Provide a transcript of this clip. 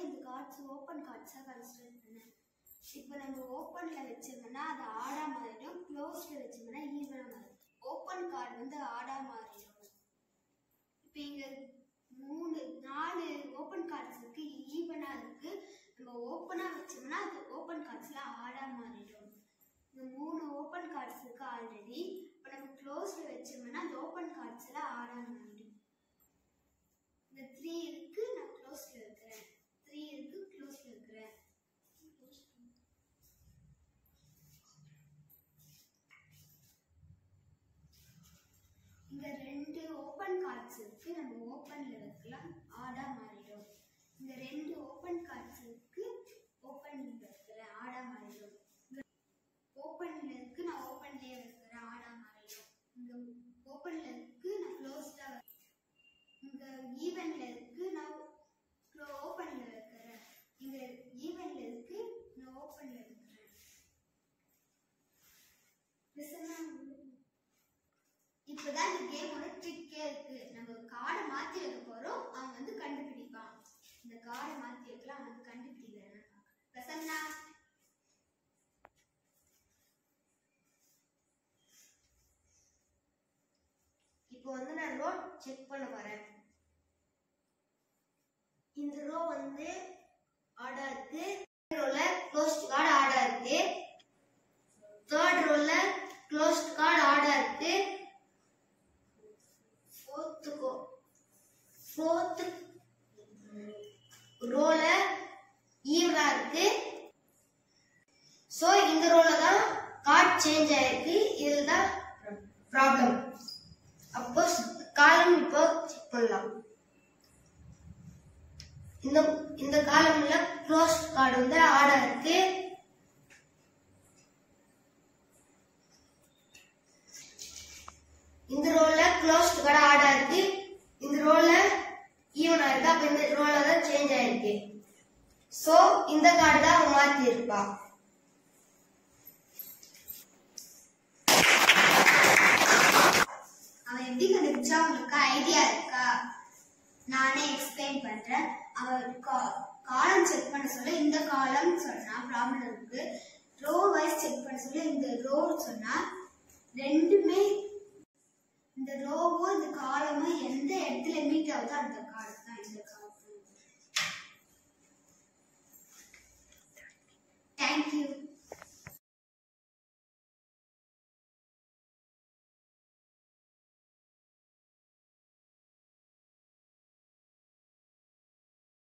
இந்த cards open கார்ட்ஸாக consider பண்ணேன். இப்போ நம்ம ஓப்பனில் வச்சோம்னா அது ஆடாக மாறிடும், க்ளோஸில் வச்சோம்னா ஈவனாக மாறிடும். ஓப்பன் கார்டு வந்து ஆடாக மாறிடும். இப்போ இங்கே 4 ஓப்பன் கார்ட்ஸ் இருக்கு, ஈவனாக இருக்கு. நம்ம ஓப்பனாக வச்சோம்னா அது ஓப்பன் கார்ட்ஸில் ஆடாக மாறிடும். இந்த 3 ஓப்பன் கார்ட்ஸ் இருக்கு ஆல்ரெடி. இப்போ நம்ம க்ளோஸில் வச்சோம்னா அந்த ஓப்பன் கார்ட்ஸில் ஆடாக மாறிடும். இந்த 3 இருக்கு, நான் க்ளோஸில் இருக்கிறேன். 3 இருக்கு, க்ளோஸில் இருக்கிறேன். இங்க 2 ஓப்பன் கார்ட்ஸ் இருக்கு, நம்ம ஓப்பன்ல வைக்கலாம், ஆடா மாறிடும். இந்த 2 ஓப்பன் கார்ட்ஸ் இருக்கு, ஓப்பன்ல வைக்கிறேன், ஆடா மாறிடும். ஓப்பன்ல இருக்கு, நான் ஓப்பன்லயே வைக்கிறேன், ஆடா மாறிடும். இங்க ஓப்பன்ல இருக்கு, நான் க்ளோஸ்டா வைக்கிறேன். இங்க ஈவன்ல இருக்கு, நான் ஓப்பன்ல வைக்கிறேன். இங்க ஈவன்ல இருக்கு, நான் ஓப்பன்ல வைக்கிறேன். இப்பதான் இந்த கேமோட ட்ரிக்கே இருக்கு. நம்ம கார்டை மாத்தி வைக்க போறோம், அவன் வந்து கண்டுபிடிப்பான். இந்த கார்டை மாத்தி வைக்கலாம், அவன் வந்து கண்டுபிடிக்கிறேன். பிரசன்னா, இப்போ வந்து நான் ரோ செக் பண்ண போறேன். இந்த ரோ வந்து ஆடா இருக்கு, ரோல க்ளோஸ்ட் கார்டு ஆடா இருக்கு, தேர்ட் ரோல க்ளோஸ்ட் கார்டு ஆடா இருக்கு, fourth ரோல ஈவனா இருக்கு. சோ இந்த ரோல தான் கார்டு சேஞ்ச் ஆயிருக்கு, இதுதான் ப்ராப்ளம். அப்போ காலம் இப்போ செக் பண்ணலாம். இந்த காலம்ல க்ளோஸ்ட் கார்டு வந்து ஆடா இருக்கு, இந்த ரோல க்ளோஸ்ட் கார்டு ஆடா இருக்கு, இந்த ரோல ஈவனா இருக்கு. அப்ப இந்த ரோல தான் சேஞ்ச் ஆயிருக்கு. சோ இந்த கார்டு தான் அவன் மாத்தி இருப்பா. அவன் எப்படி கண்டுபிடிச்சா உங்களுக்கு ஐடியா இருக்கா? நானே எக்ஸ்பிளைன் பண்றேன். அவன் காலம் செக் பண்ண சொல்ல இந்த காலம் சொன்னா ப்ராப்ளம் இருக்கு, ரோ வைஸ் செக் பண்ண சொல்ல இந்த ரோ சொன்னா ரெண்டுமே, இந்த ரோவும் இந்த காலமும் எந்த இடத்துல மீட் ஆகுதோ அந்த காலம்